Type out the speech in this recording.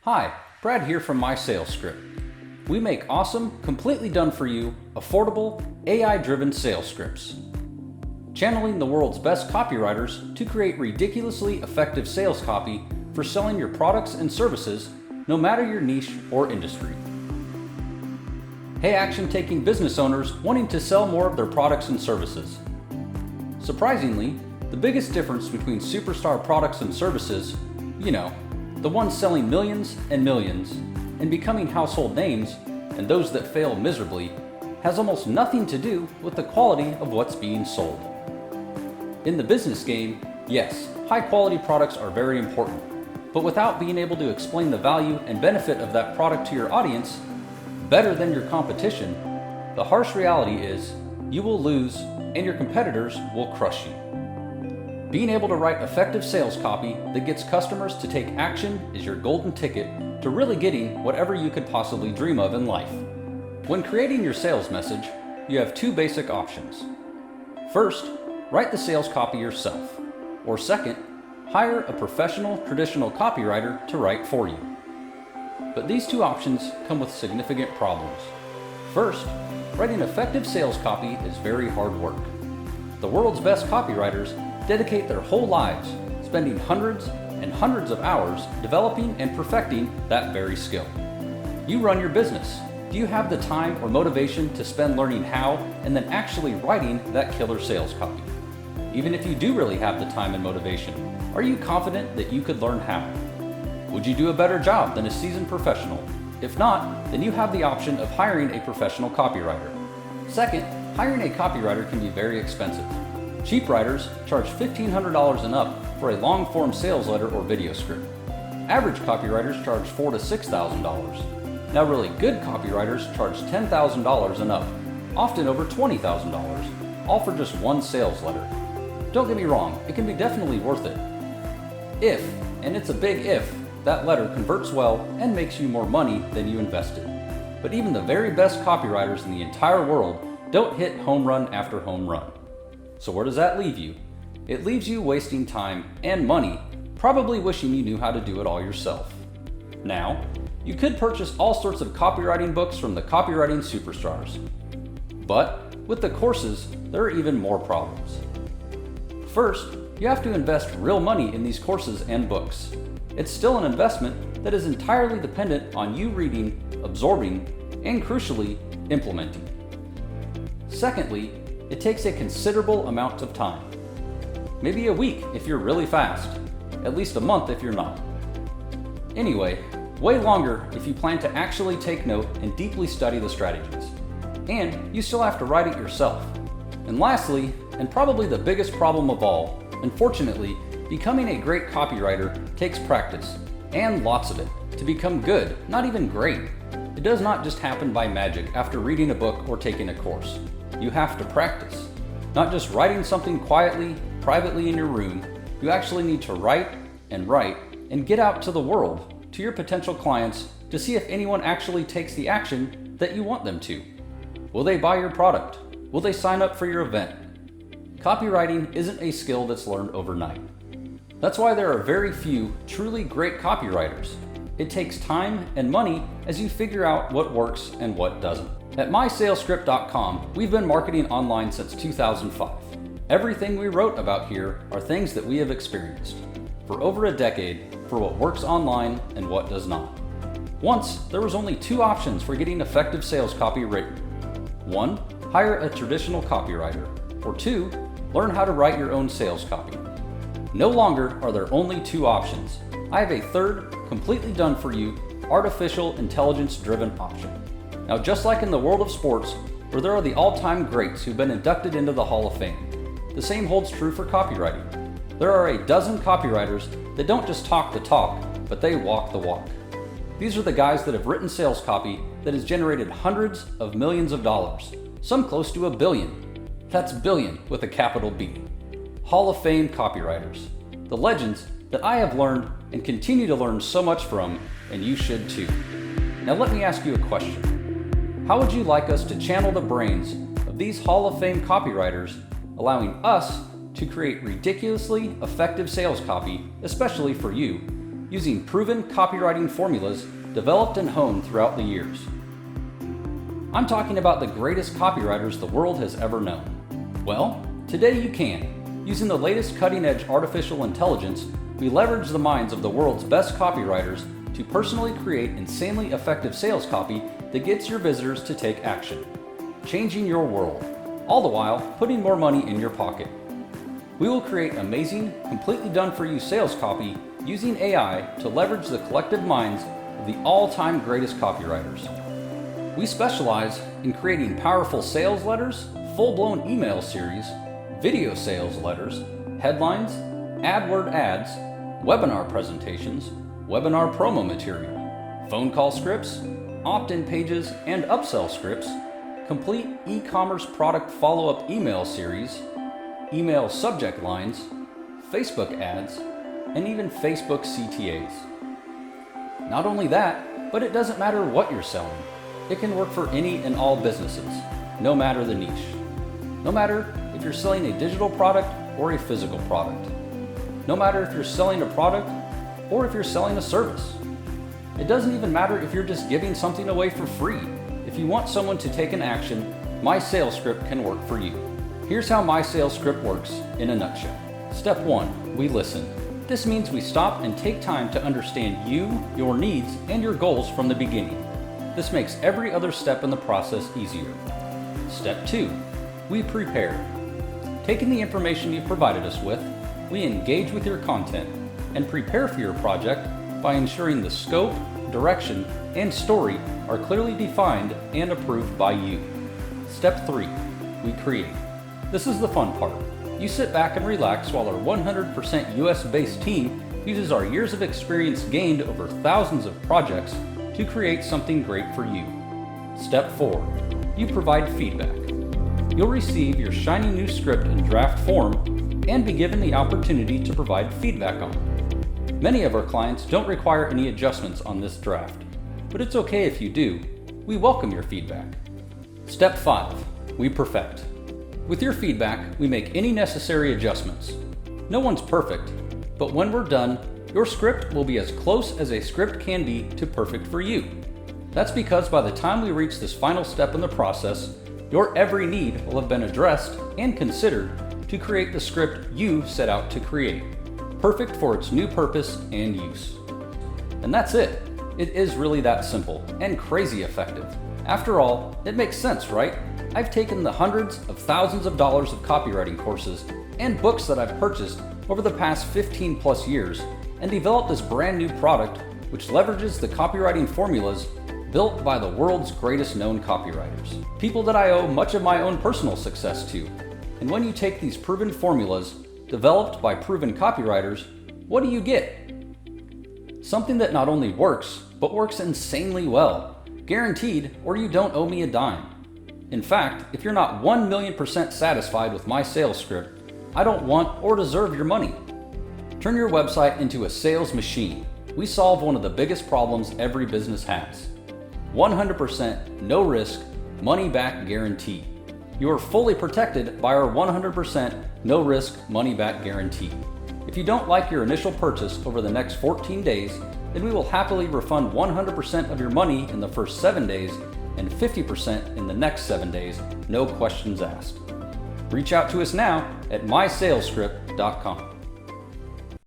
Hi, Brad here from MySalesScript. We make awesome, completely done for you, affordable, AI-driven sales scripts. Channeling the world's best copywriters to create ridiculously effective sales copy for selling your products and services, no matter your niche or industry. Hey, action-taking business owners wanting to sell more of their products and services. Surprisingly, the biggest difference between superstar products and services, the ones selling millions and millions and becoming household names, and those that fail miserably, has almost nothing to do with the quality of what's being sold. In the business game, yes, high-quality products are very important, but without being able to explain the value and benefit of that product to your audience better than your competition, the harsh reality is you will lose and your competitors will crush you. Being able to write effective sales copy that gets customers to take action is your golden ticket to really getting whatever you could possibly dream of in life. When creating your sales message, you have two basic options. First, write the sales copy yourself. Or second, hire a professional traditional copywriter to write for you. But these two options come with significant problems. First, writing effective sales copy is very hard work. The world's best copywriters dedicate their whole lives, spending hundreds and hundreds of hours developing and perfecting that very skill. You run your business. Do you have the time or motivation to spend learning how and then actually writing that killer sales copy? Even if you do really have the time and motivation, are you confident that you could learn how? Would you do a better job than a seasoned professional? If not, then you have the option of hiring a professional copywriter. Second, hiring a copywriter can be very expensive. Cheap writers charge $1,500 and up for a long-form sales letter or video script. Average copywriters charge $4,000 to $6,000. Now really good copywriters charge $10,000 and up, often over $20,000, all for just one sales letter. Don't get me wrong, it can be definitely worth it. If, and it's a big if, that letter converts well and makes you more money than you invested. But even the very best copywriters in the entire world don't hit home run after home run. So where does that leave you? It leaves you wasting time and money, probably wishing you knew how to do it all yourself. Now, you could purchase all sorts of copywriting books from the copywriting superstars. But with the courses, there are even more problems. First, you have to invest real money in these courses and books. It's still an investment that is entirely dependent on you reading, absorbing, and crucially, implementing. Secondly, it takes a considerable amount of time. Maybe a week if you're really fast, at least a month if you're not. Anyway, way longer if you plan to actually take note and deeply study the strategies. And you still have to write it yourself. And lastly, and probably the biggest problem of all, unfortunately, becoming a great copywriter takes practice, and lots of it, to become good, not even great. It does not just happen by magic after reading a book or taking a course. You have to practice. Not just writing something quietly, privately in your room, you actually need to write and get out to the world, to your potential clients, to see if anyone actually takes the action that you want them to. Will they buy your product? Will they sign up for your event? Copywriting isn't a skill that's learned overnight. That's why there are very few truly great copywriters. It takes time and money as you figure out what works and what doesn't. At MySalesScript.com, we've been marketing online since 2005. Everything we wrote about here are things that we have experienced for over a decade for what works online and what does not. Once, there was only two options for getting effective sales copy written. One, hire a traditional copywriter. Or two, learn how to write your own sales copy. No longer are there only two options. I have a third, completely done for you, artificial intelligence-driven option. Now, just like in the world of sports, where there are the all-time greats who've been inducted into the Hall of Fame, the same holds true for copywriting. There are a dozen copywriters that don't just talk the talk, but they walk the walk. These are the guys that have written sales copy that has generated hundreds of millions of dollars, some close to $1 billion. That's billion with a capital B. Hall of Fame copywriters, the legends that I have learned and continue to learn so much from, and you should too. Now let me ask you a question. How would you like us to channel the brains of these Hall of Fame copywriters, allowing us to create ridiculously effective sales copy, especially for you, using proven copywriting formulas developed and honed throughout the years. I'm talking about the greatest copywriters the world has ever known. Well, today you can. Using the latest cutting-edge artificial intelligence, we leverage the minds of the world's best copywriters to personally create insanely effective sales copy that gets your visitors to take action, changing your world, all the while putting more money in your pocket. We will create amazing, completely done-for-you sales copy using AI to leverage the collective minds of the all-time greatest copywriters. We specialize in creating powerful sales letters, full-blown email series, video sales letters, headlines, AdWord ads, webinar presentations, webinar promo material, phone call scripts, opt-in pages and upsell scripts, complete e-commerce product follow-up email series, email subject lines, Facebook ads, and even Facebook CTAs. Not only that, but it doesn't matter what you're selling. It can work for any and all businesses, no matter the niche. No matter if you're selling a digital product or a physical product. No matter if you're selling a product or if you're selling a service. It doesn't even matter if you're just giving something away for free. If you want someone to take an action, MySalesScript can work for you. Here's how MySalesScript works in a nutshell. Step 1, we listen. This means we stop and take time to understand you, your needs, and your goals from the beginning. This makes every other step in the process easier. Step 2, we prepare. Taking the information you've provided us with, we engage with your content and prepare for your project by ensuring the scope, direction, and story are clearly defined and approved by you. Step 3, we create. This is the fun part. You sit back and relax while our 100% US-based team uses our years of experience gained over thousands of projects to create something great for you. Step 4, you provide feedback. You'll receive your shiny new script in draft form and be given the opportunity to provide feedback on it. Many of our clients don't require any adjustments on this draft, but it's okay if you do. We welcome your feedback. Step 5, we perfect. With your feedback, we make any necessary adjustments. No one's perfect, but when we're done, your script will be as close as a script can be to perfect for you. That's because by the time we reach this final step in the process, your every need will have been addressed and considered to create the script you set out to create, perfect for its new purpose and use. And that's it. It is really that simple and crazy effective. After all, it makes sense, right? I've taken the hundreds of thousands of dollars of copywriting courses and books that I've purchased over the past 15 plus years and developed this brand new product which leverages the copywriting formulas built by the world's greatest known copywriters. People that I owe much of my own personal success to. And when you take these proven formulas developed by proven copywriters, what do you get? Something that not only works, but works insanely well. Guaranteed, or you don't owe me a dime. In fact, if you're not 1,000,000% satisfied with MySalesScript, I don't want or deserve your money. Turn your website into a sales machine. We solve one of the biggest problems every business has. 100% no risk, money back guarantee. You are fully protected by our 100% no risk, money back guarantee. If you don't like your initial purchase over the next 14 days, then we will happily refund 100% of your money in the first 7 days and 50% in the next 7 days, no questions asked. Reach out to us now at mysalesscript.com.